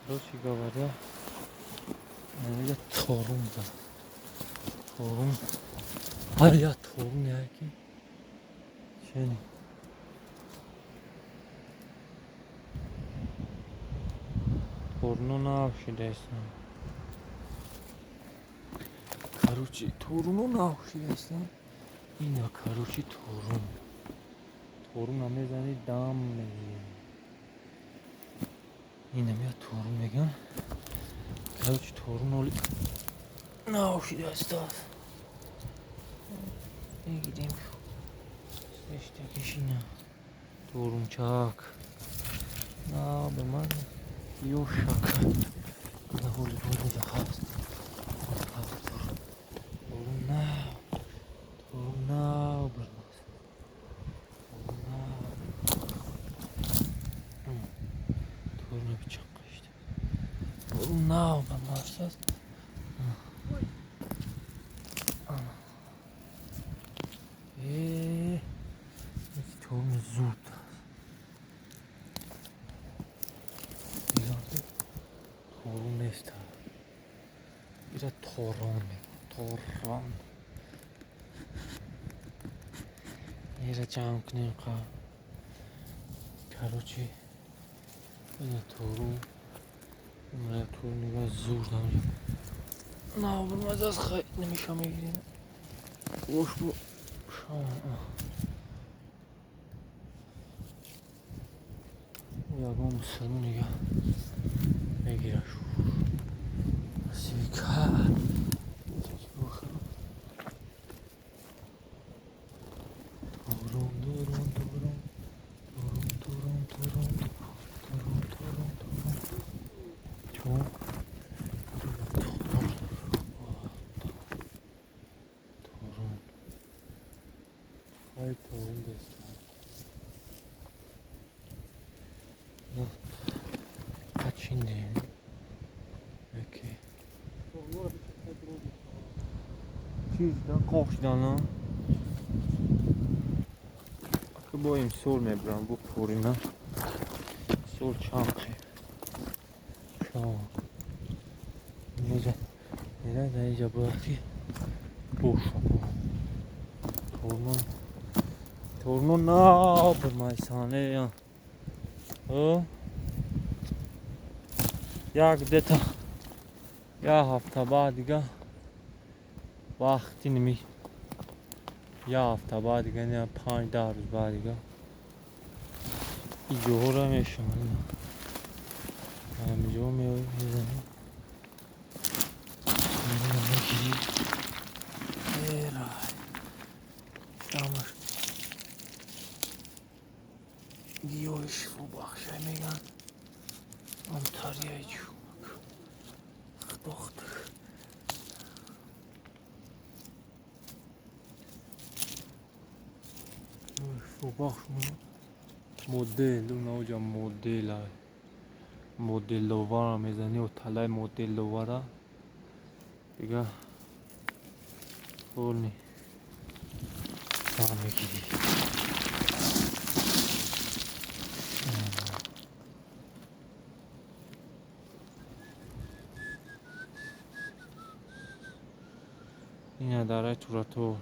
Короче говоря, я торум да. Торум. Я торум яки. Чени. Торну наушидайсан. Короче, торуму наушидайсан. Ина, короче, торум. Торум намезани дам мегире. Ина я торум мегам. Короче, торум оли наушидайсан. Мегирем. Эштекишина. Торумчак. На, беман. Ёшак. На холи холи захаст. Торум бермас. Торум бичак işte. Торум бермас. Торум зурд. Торум нест. Бира торон. Торон. Ира чамкнем ка. Короче, ина торум. Умра торум нега зурд намжа. На, бермас хай немишам мегирем. Уж бу шама. Ягом санунига мегираш. Сика. Kaçındayım. Peki. Çizden koşdan lan. Akı boyum sol mebran bu porina. Sol çankı. Tamam. Neden iyice bıraktı? Boş bu. Torunun ne yapılmayı sahne ya? یک دتا یا هفته بعد دیگه وقتی نمی یا هفته بعد دیگه نه 5-10 روز بعد دیگه این جوهر هم میشم همینجا میزنیم میگیری ایرای شامش گیاهش رو بخشه میگن Antalya'ya çıkmak. Doktor. Şu bak şunu. Model. اون اوجا مدل های مدل دوارا میزنی و طلای مدل دوارا دیگه طول نی سامه گیری این اداره توراتور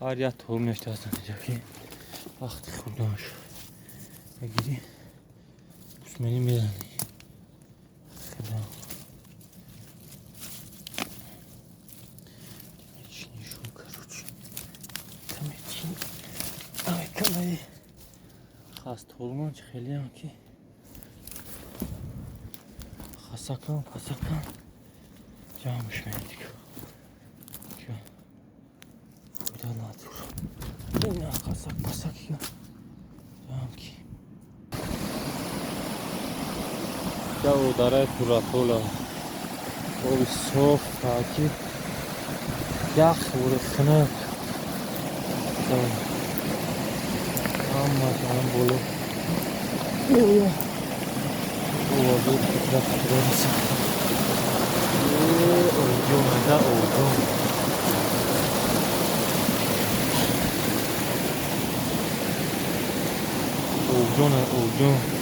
هر یه طور نشته هستم اینجا که وقتی خوردنش بگیری بسمنی میزنی خدا چینیشون کروچی کمی چینی کمی خواست طورمان چه خیلی هم که خسکن جامش میدیگه که بودا نادور این خسک یا جام کی جاو داره توراتولا او صوف تاکی یخ بوده خنک اما جام بولو او بود رفت اوجو 오존은 오존